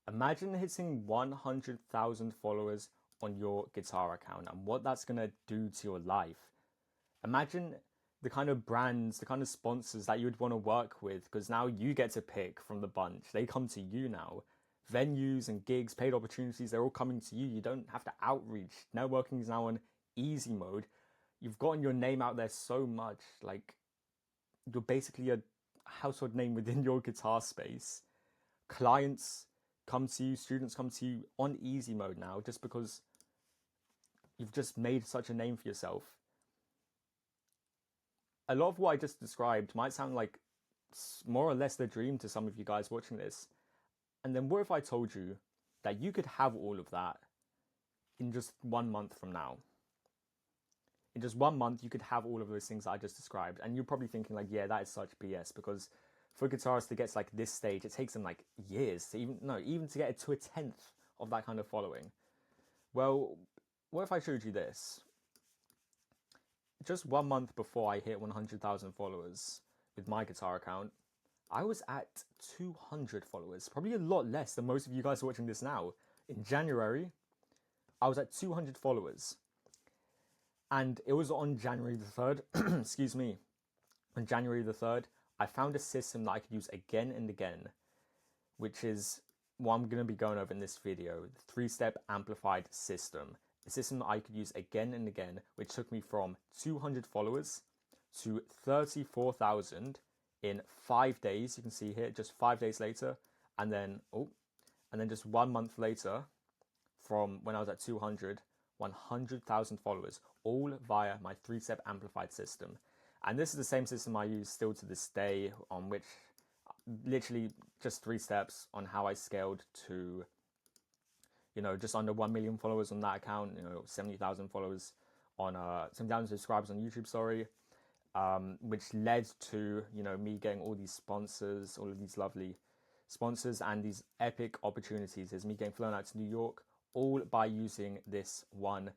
Imagine hitting 100,000 followers on your guitar account and what that's going to do to your life. Imagine the kind of brands, the kind of sponsors that you would want to work with because now you get to pick from the bunch. They come to you now. Venues and gigs, paid opportunities, they're all coming to you. You don't have to outreach. Networking is now on easy mode. You've gotten your name out there so much. Like, you're basically a household name within your guitar space. Clients come to you, students come to you on easy mode now just because you've just made such a name for yourself. A lot of what I just described might sound like more or less the dream to some of you guys watching this. And then what if I told you that you could have all of that in just 1 month from now? In just 1 month, you could have all of those things that I just described. And you're probably thinking like, yeah, that is such BS because for guitarists to get to like this stage, it takes them like years to even to get it to a tenth of that kind of following. Well, what if I showed you this? Just 1 month before I hit 100,000 followers with my guitar account, I was at 200 followers, probably a lot less than most of you guys are watching this now. In January, I was at 200 followers. And it was on January the 3rd, excuse me, on January the 3rd, I found a system that I could use again and again, which is what I'm going to be going over in this video, the 3-step amplified system. A system that I could use again and again, which took me from 200 followers to 34,000 in 5 days. You can see here, just 5 days later, and then just 1 month later, from when I was at 200, 100,000 followers, all via my 3-step amplified system. And this is the same system I use still to this day, on which literally just 3 steps on how I scaled to, just under 1 million followers on that account, 70,000 followers on, 70,000 subscribers on YouTube, sorry, which led to, me getting all these sponsors, all of these lovely sponsors and these epic opportunities. Is me getting flown out to New York, all by using this one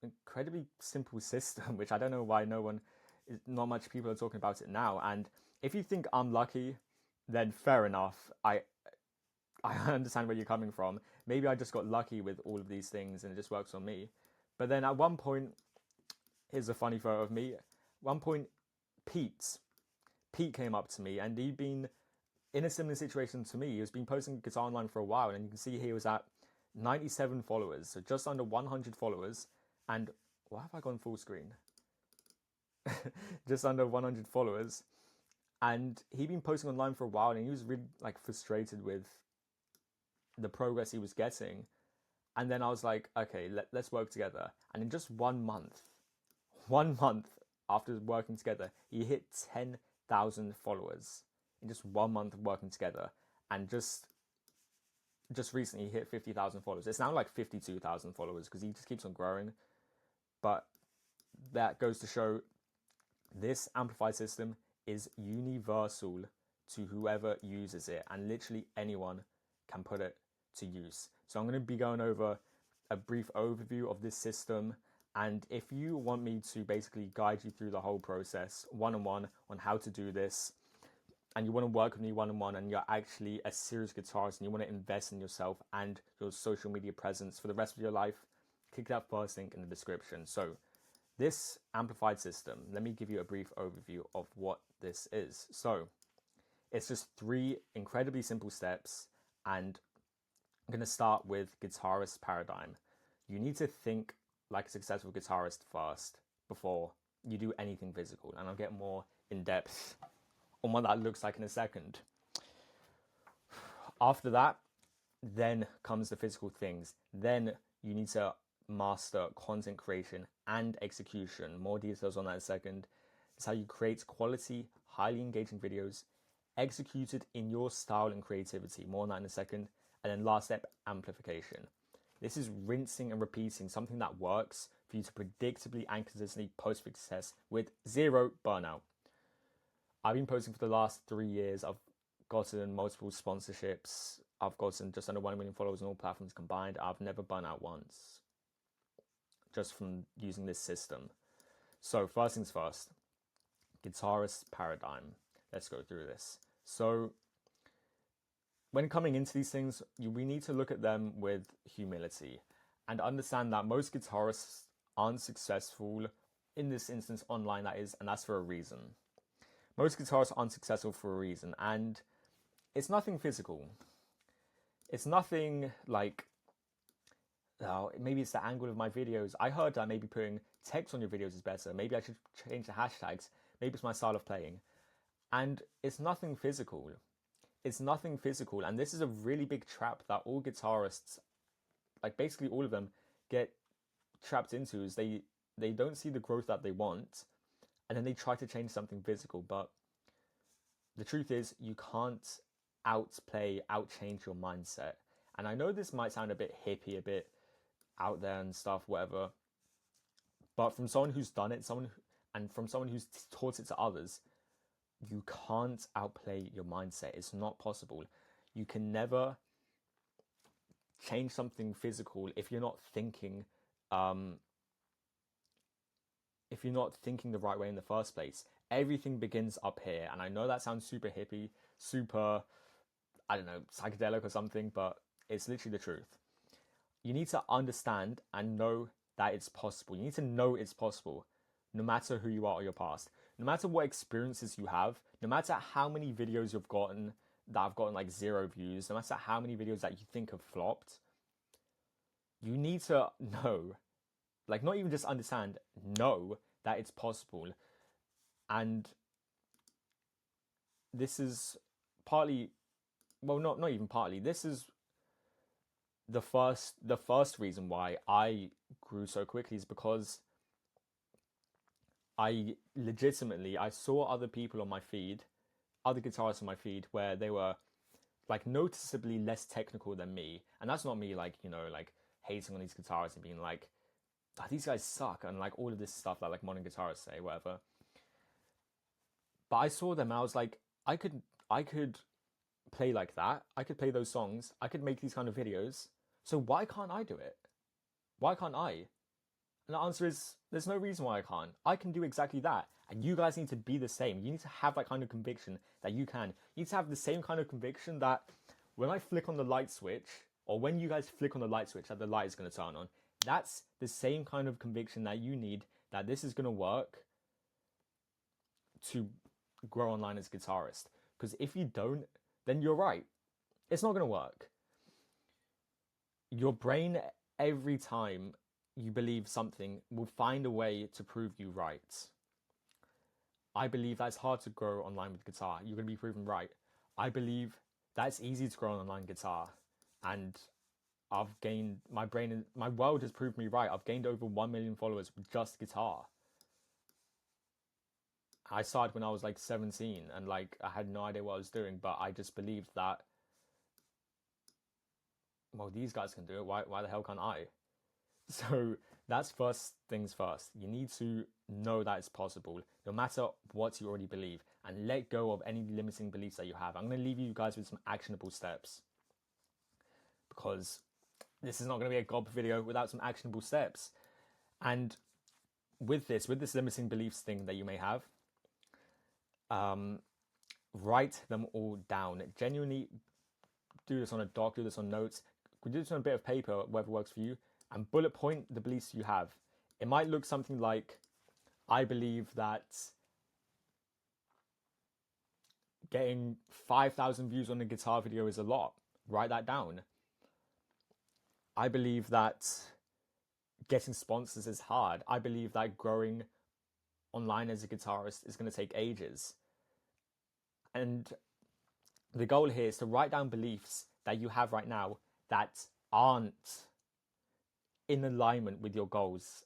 incredibly simple system, which I don't know why not much people are talking about it now. And if you think I'm lucky, then fair enough. I understand where you're coming from. Maybe I just got lucky with all of these things and it just works on me. But then at one point, here's a funny photo of me. At one point, Pete came up to me and he'd been in a similar situation to me. He was been posting guitar online for a while, and you can see he was at 97 followers, so just under 100 followers. And why have I gone full screen? Just under 100 followers. And he'd been posting online for a while, and he was really frustrated with the progress he was getting. And then I was like, okay, let's work together. And in just 1 month after working together, he hit 10,000 followers in just 1 month of working together. And just recently he hit 50,000 followers. It's now like 52,000 followers because he just keeps on growing. But that goes to show this amplified system is universal to whoever uses it, and literally anyone can put it to use. So I'm going to be going over a brief overview of this system, and if you want me to basically guide you through the whole process one-on-one on how to do this, and you want to work with me one-on-one, and you're actually a serious guitarist and you want to invest in yourself and your social media presence for the rest of your life, click that first link in the description. So this amplified system, let me give you a brief overview of what this is. So it's just 3 incredibly simple steps, and I'm going to start with guitarist paradigm. You need to think like a successful guitarist first before you do anything physical, and I'll get more in depth on what that looks like in a second. After that, then comes the physical things. Then you need to master content creation and execution. More details on that in a second. It's how you create quality, highly engaging videos executed in your style and creativity. More on that in a second. And then last step, amplification. This is rinsing and repeating something that works for you to predictably and consistently post for success with 0 burnout. I've been posting for the last 3 years. I've gotten multiple sponsorships. I've gotten just under 1 million followers on all platforms combined. I've never burnt out once, just from using this system. So first things first, guitarist paradigm. Let's go through this. So when coming into these things, we need to look at them with humility and understand that most guitarists aren't successful in this instance online, that is, and that's for a reason. Most guitarists aren't successful for a reason, and it's nothing physical. It's nothing like, oh, maybe it's the angle of my videos. I heard that maybe putting text on your videos is better. Maybe I should change the hashtags. Maybe it's my style of playing. And it's nothing physical. It's nothing physical. And this is a really big trap that all guitarists, like basically all of them, get trapped into, is they don't see the growth that they want, and then they try to change something physical. But the truth is, you can't outchange your mindset. And I know this might sound a bit hippie, a bit out there and stuff, whatever. But from someone who's done it, from someone who's taught it to others, you can't outplay your mindset. It's not possible. You can never change something physical if you're not thinking, the right way in the first place. Everything begins up here, and I know that sounds super hippie, super, I don't know, psychedelic or something, but it's literally the truth. You need to understand and know that it's possible. You need to know it's possible, no matter who you are or your past. No matter what experiences you have, no matter how many videos you've gotten that have gotten like 0 views, no matter how many videos that you think have flopped, you need to know, like not even just understand, know that it's possible. And this is partly, well, not even partly, this is the first reason why I grew so quickly, is because I saw other people on my feed, other guitarists on my feed, where they were like noticeably less technical than me. And that's not me like, like hating on these guitarists and being like, oh, these guys suck, and like all of this stuff that like modern guitarists say, whatever. But I saw them and I was like, I could play like that. I could play those songs. I could make these kind of videos. So why can't I do it? Why can't I? And the answer is, there's no reason why I can't. I can do exactly that. And you guys need to be the same. You need to have that kind of conviction that you can. You need to have the same kind of conviction that when I flick on the light switch, or when you guys flick on the light switch, that the light is going to turn on. That's the same kind of conviction that you need, that this is going to work to grow online as a guitarist. Because if you don't, then you're right. It's not going to work. Your brain, every time you believe something, will find a way to prove you right. I believe that's hard to grow online with guitar. You're going to be proven right. I believe that's easy to grow on online guitar. And I've gained, my world has proved me right. I've gained over 1 million followers with just guitar. I started when I was like 17 and like I had no idea what I was doing, but I just believed that, well, these guys can do it. Why the hell can't I? So that's first things first. You need to know that it's possible, no matter what you already believe, and let go of any limiting beliefs that you have. I'm going to leave you guys with some actionable steps, because this is not going to be a gob video without some actionable steps. And with this limiting beliefs thing that you may have, write them all down. Genuinely do this on a doc, do this on notes, do this on a bit of paper, whatever works for you, and bullet point the beliefs you have. It might look something like, I believe that getting 5,000 views on a guitar video is a lot. Write that down. I believe that getting sponsors is hard. I believe that growing online as a guitarist is going to take ages. And the goal here is to write down beliefs that you have right now that aren't in alignment with your goals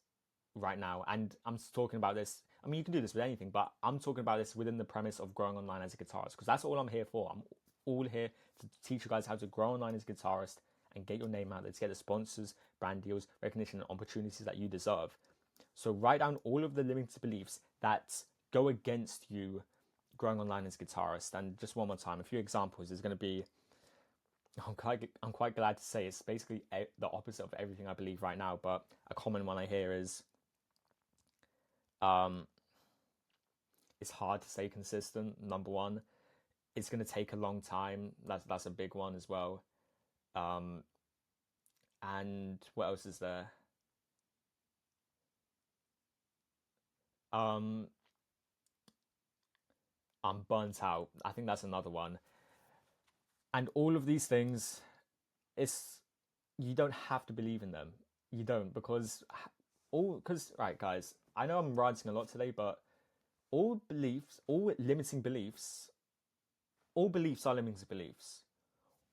right now. And I'm talking about this, I mean, you can do this with anything, but I'm talking about this within the premise of growing online as a guitarist, because that's all I'm here for. I'm all here to teach you guys how to grow online as a guitarist and get your name out there, to get the sponsors, brand deals, recognition, and opportunities that you deserve. So write down all of the limiting beliefs that go against you growing online as a guitarist. And just one more time, a few examples is going to be, I'm quite glad to say it's basically the opposite of everything I believe right now, but a common one I hear is, it's hard to stay consistent, number one. it's going to take a long time. That's a big one as well. And what else is there? Um, I'm burnt out. I think that's another one. And all of these things, it's you don't have to believe in them. You don't because right, guys. I know I'm ranting a lot today, but all beliefs, all limiting beliefs, all beliefs are limiting beliefs.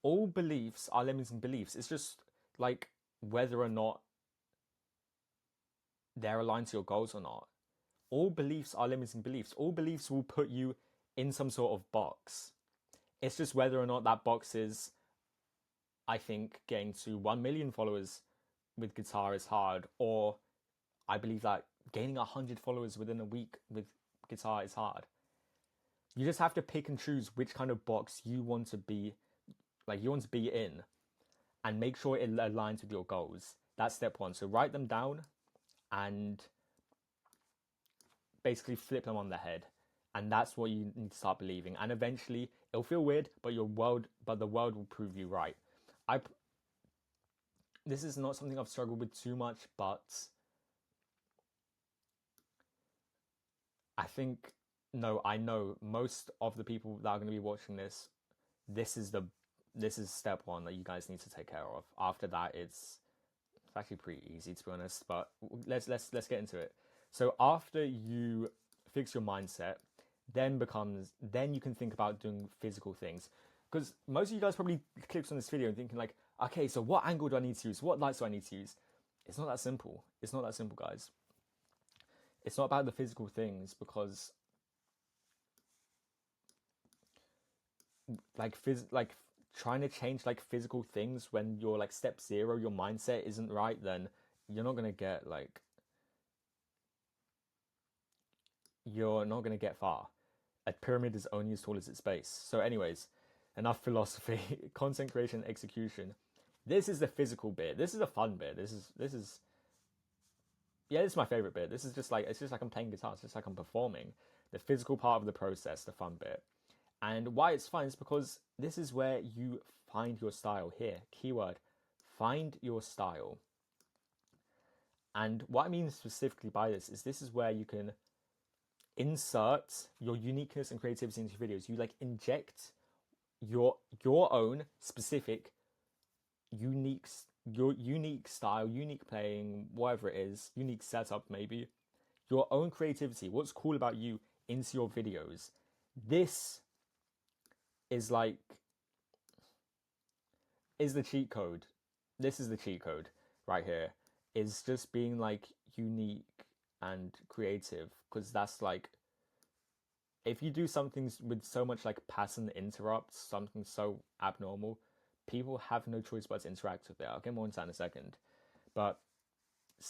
All beliefs are limiting beliefs. It's just like whether or not they're aligned to your goals or not. All beliefs are limiting beliefs. All beliefs will put you in some sort of box. It's just whether or not that box is, I think, getting to 1 million followers with guitar is hard, or I believe that gaining 100 followers within a week with guitar is hard. You just have to pick and choose which kind of box you want to be, in, and make sure it aligns with your goals. That's step one. So write them down and basically flip them on the head. And that's what you need to start believing. And eventually, it'll feel weird, but the world will prove you right. This is not something I've struggled with too much, but I think I know most of the people that are going to be watching this. This is step one that you guys need to take care of. After that, it's actually pretty easy, to be honest. But let's get into it. So after you fix your mindset, then you can think about doing physical things. Because most of you guys probably clicked on this video and thinking like, okay, so what angle do I need to use? What lights do I need to use? It's not that simple. It's not that simple, guys. It's not about the physical things, because like trying to change like physical things when you're like step zero, your mindset isn't right, then you're not gonna get far. A pyramid is only as tall as its base. So anyways, enough philosophy. Content creation, execution. This is the physical bit. This is a fun bit. This is yeah, this is my favorite bit. It's just like I'm playing guitar. It's just like I'm performing. The physical part of the process, the fun bit. And why it's fun is because this is where you find your style. Here, keyword, find your style. And what I mean specifically by this is where you can insert your uniqueness and creativity into your videos. You like inject your own specific unique style, unique playing, whatever it is, unique setup maybe, your own creativity, what's cool about you into your videos. This is the cheat code. This is the cheat code right here. Is just being like unique and creative, because that's like, if you do something with so much like pattern interrupts, something so abnormal, people have no choice but to interact with it. I'll get more into that in a second. But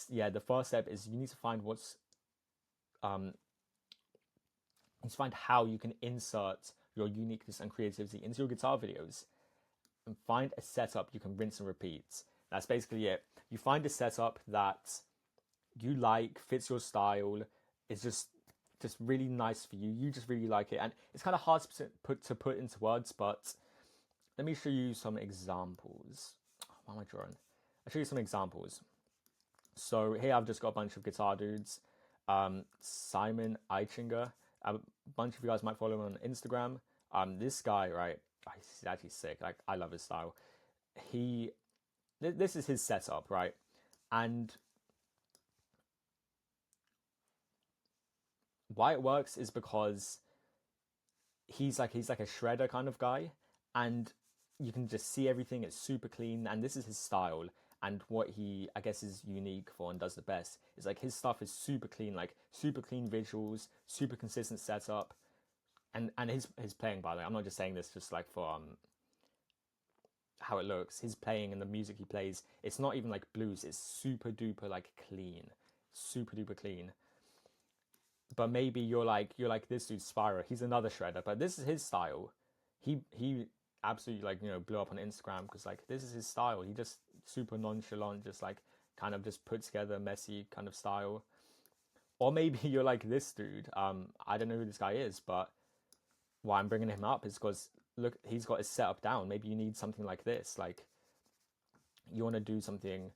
yeah, the first step is you need to find find how you can insert your uniqueness and creativity into your guitar videos, and find a setup you can rinse and repeat. That's basically it. You find a setup that you like, fits your style, is just really nice for you. You just really like it, and it's kind of hard to put into words. But let me show you some examples. Why am I drawing? I'll show you some examples. So here I've just got a bunch of guitar dudes. Simon Eichinger. A bunch of you guys might follow him on Instagram. This guy, right? He's actually sick. Like, I love his style. This is his setup, right? And why it works is because he's like a shredder kind of guy, and you can just see everything. It's super clean, and this is his style. And what he, I guess, is unique for and does the best is like his stuff is super clean, like super clean visuals, super consistent setup, and his playing, by the way, I'm not just saying this just like for how it looks. His playing and the music he plays, it's not even like blues. It's super duper like clean, super duper clean. But maybe you're like this dude Spyro. He's another shredder, but this is his style. He absolutely like blew up on Instagram because like this is his style. He just super nonchalant, just like kind of just put together messy kind of style. Or maybe you're like this dude. I don't know who this guy is, but why I'm bringing him up is because look, he's got his setup down. Maybe you need something like this. Like you want to do something.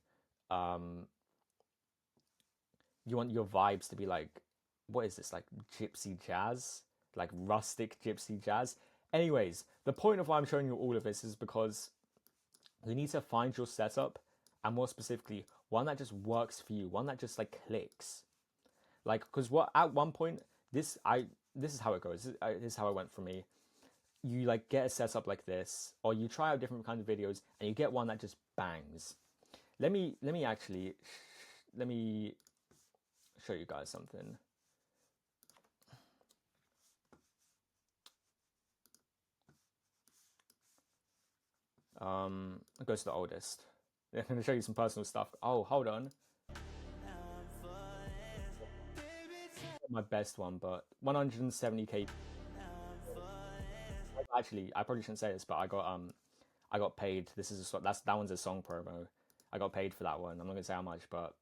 You want your vibes to be like, what is this, like gypsy jazz, like rustic gypsy jazz. Anyways, the point of why I'm showing you all of this is because you need to find your setup, and more specifically, one that just works for you, one that just like clicks. Like, because what at one point, this is how it goes. This is how it went for me. You like get a setup like this, or you try out different kinds of videos, and you get one that just bangs. Let me show you guys something. It goes to the oldest. I'm going to show you some personal stuff. Oh, hold on. My best one, but 170k. Actually, I probably shouldn't say this, but I got paid. This is that one's a song promo. I got paid for that one. I'm not gonna say how much, but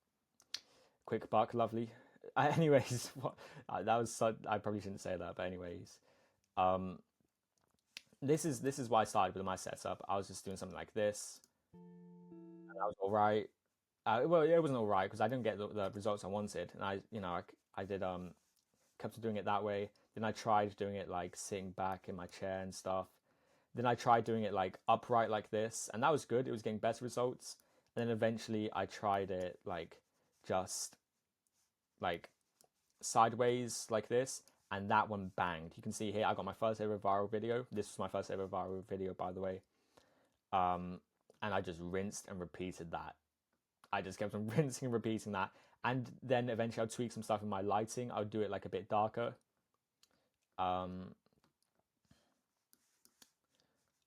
quick buck, lovely. Anyways, that was I probably shouldn't say that, but anyways, this is why I started with my setup. I was just doing something like this, and I was all right. Well, it wasn't all right because I didn't get the results I wanted, and I did kept doing it that way. Then I tried doing it like sitting back in my chair and stuff. Then I tried doing it like upright like this, and that was good. It was getting better results. And then eventually I tried it like just like sideways like this, and that one banged. You can see here I got my first ever viral video. This was my first ever viral video, by the way. And I just rinsed and repeated that. I just kept on rinsing and repeating that. And then eventually I'd tweak some stuff in my lighting. I would do it like a bit darker. And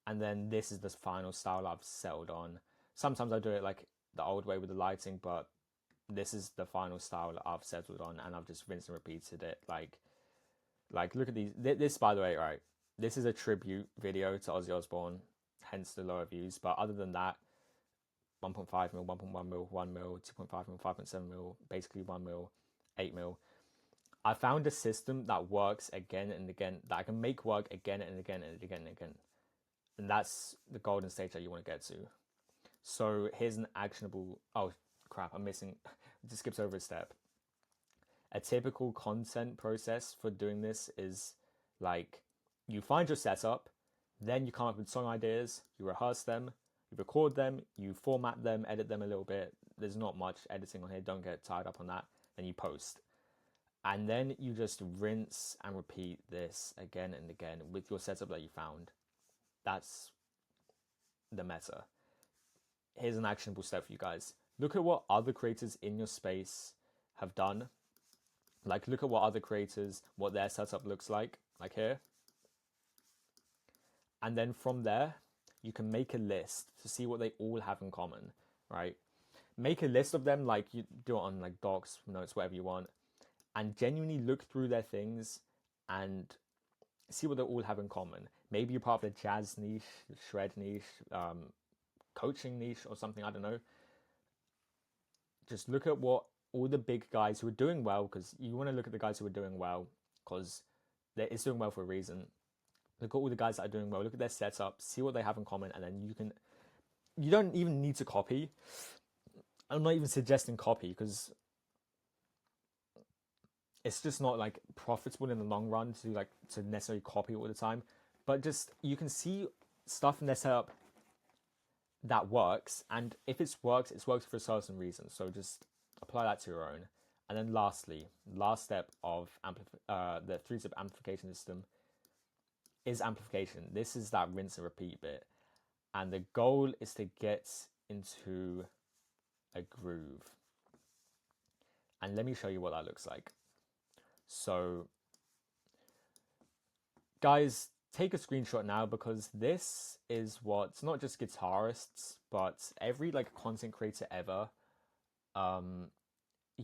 then this is the final style I've settled on. Sometimes I do it like the old way with the lighting, but this is the final style I've settled on, and I've just rinsed and repeated it. Like look at these. This, by the way, right? This is a tribute video to Ozzy Osbourne, hence the lower views. But other than that, 1.5 mil, 1.1 mil, 1 mil, 2.5 mil, 5.7 mil, basically 1 mil, 8 mil. I found a system that works again and again, that I can make work again and again and again and again. And that's the golden stage that you want to get to. So here's an actionable, oh crap, I'm missing, just skips over a step. A typical content process for doing this is like, you find your setup, then you come up with song ideas, you rehearse them, you record them, you format them, edit them a little bit. There's not much editing on here, don't get tied up on that. Then you post. And then you just rinse and repeat this again and again with your setup that you found. That's the meta. Here's an actionable step for you guys. Look at what other creators in your space have done. Like, look at what other creators, what their setup looks like here. And then from there, you can make a list to see what they all have in common, right? Make a list of them, like you do it on like docs, notes, whatever you want, and genuinely look through their things and see what they all have in common. Maybe you're part of the jazz niche, shred niche, coaching niche or something, I don't know. Just look at what all the big guys who are doing well, because you want to look at the guys who are doing well because it's doing well for a reason. Look at all the guys that are doing well, look at their setup, see what they have in common, and then you don't even need to copy. I'm not even suggesting copy because it's just not like profitable in the long run to necessarily copy all the time. But just, you can see stuff in their setup that works, and if it's worked for a certain reason. So just apply that to your own. And then lastly, last step of the 3-step amplification system is amplification. This is that rinse and repeat bit, and the goal is to get into a groove. And let me show you what that looks like. So guys, take a screenshot now, because this is what not just guitarists but every like content creator ever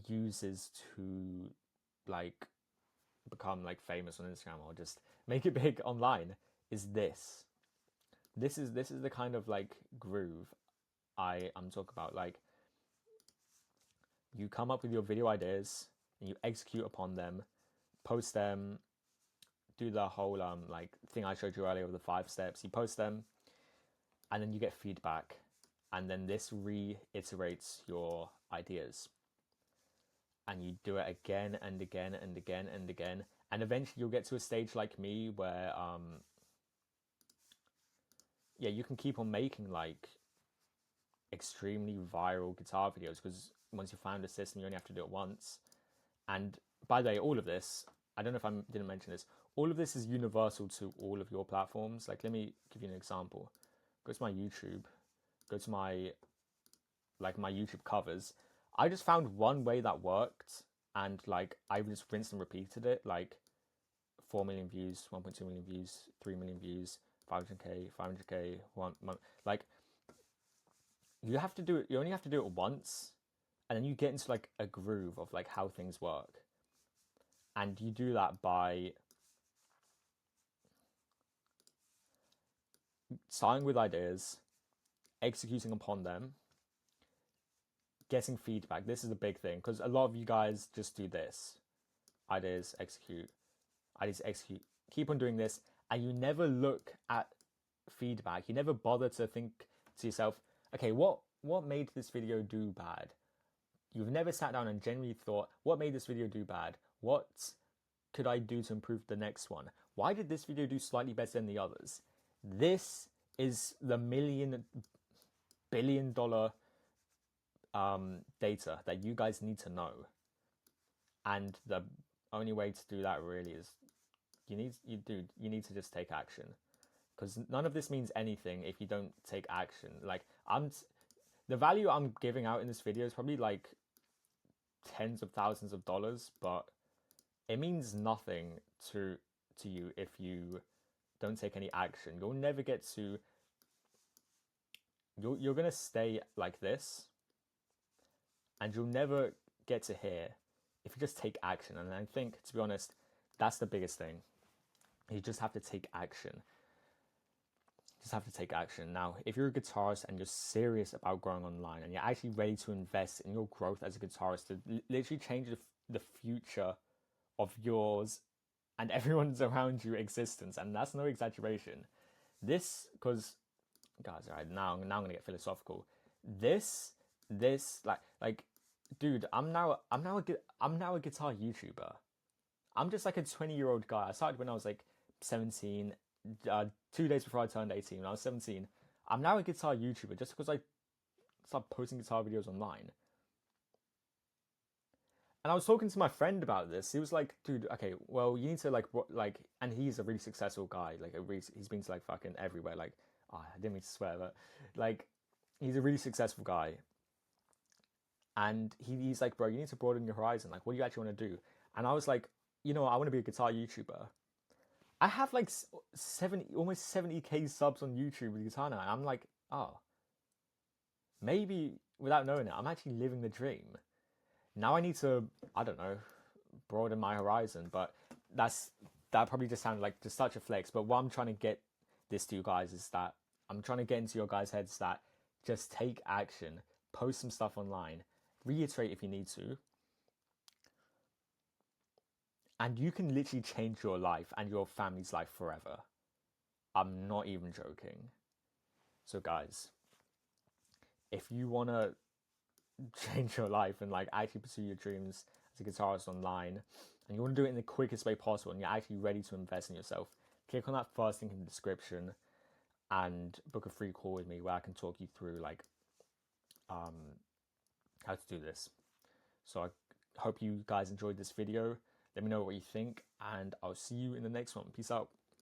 uses to like become like famous on Instagram or just make it big online. Is this is the kind of like groove I'm talking about. Like, you come up with your video ideas and you execute upon them, post them, do the whole like thing I showed you earlier with the 5 steps. You post them, and then you get feedback, and then this reiterates your ideas, and you do it again and again and again and again, and eventually you'll get to a stage like me where yeah, you can keep on making like extremely viral guitar videos, because once you find a system, you only have to do it once. And by the way, all of this, I don't know if I didn't mention this, all of this is universal to all of your platforms. Like, let me give you an example. Go to my YouTube, go to my YouTube covers. I just found one way that worked, and like I just rinsed and repeated it, like 4 million views, 1.2 million views, 3 million views, 500k, 500k, one month. Like, you have to do it, you only have to do it once, and then you get into like a groove of like how things work. And you do that by starting with ideas, executing upon them, getting feedback. This is a big thing, because a lot of you guys just do this: ideas, execute, ideas, execute. Keep on doing this, and you never look at feedback. You never bother to think to yourself, okay, what made this video do bad? You've never sat down and genuinely thought, what made this video do bad? What could I do to improve the next one? Why did this video do slightly better than the others? This is the $1 billion data that you guys need to know. And the only way to do that really is you need to just take action, because none of this means anything if you don't take action. Like, the value I'm giving out in this video is probably like tens of thousands of dollars, but it means nothing to you if you don't take any action. You'll never get to, you're gonna stay like this, and you'll never get to here if you just take action. And I think, to be honest, that's the biggest thing. You just have to take action. Just have to take action. Now, if you're a guitarist and you're serious about growing online, and you're actually ready to invest in your growth as a guitarist to literally change the future of yours and everyone's around you existence, and that's no exaggeration. This, because guys, all right, now I'm gonna get philosophical. This like dude, I'm now a guitar YouTuber. I'm just like a 20-year-old guy. I started when I was like 17, 2 days before I turned 18. When I was 17, I'm now a guitar YouTuber just because I started posting guitar videos online. And I was talking to my friend about this. He was like, dude, okay, well, you need to like, and he's a really successful guy. Like, he's been to like fucking everywhere. Like, oh, I didn't mean to swear, but like, he's a really successful guy. And he's like, bro, you need to broaden your horizon. Like, what do you actually want to do? And I was like, you know, I want to be a guitar YouTuber. I have like almost 70k subs on YouTube with guitar now. And I'm like, oh, maybe without knowing it, I'm actually living the dream. Now I need to, I don't know, broaden my horizon, but that probably just sounded like just such a flex. But what I'm trying to get this to you guys is that I'm trying to get into your guys' heads that just take action, post some stuff online, reiterate if you need to, and you can literally change your life and your family's life forever. I'm not even joking. So guys, if you want to change your life and like actually pursue your dreams as a guitarist online, and you want to do it in the quickest way possible, and you're actually ready to invest in yourself, click on that first link in the description and book a free call with me where I can talk you through like how to do this. So I hope you guys enjoyed this video. Let me know what you think, and I'll see you in the next one. Peace out.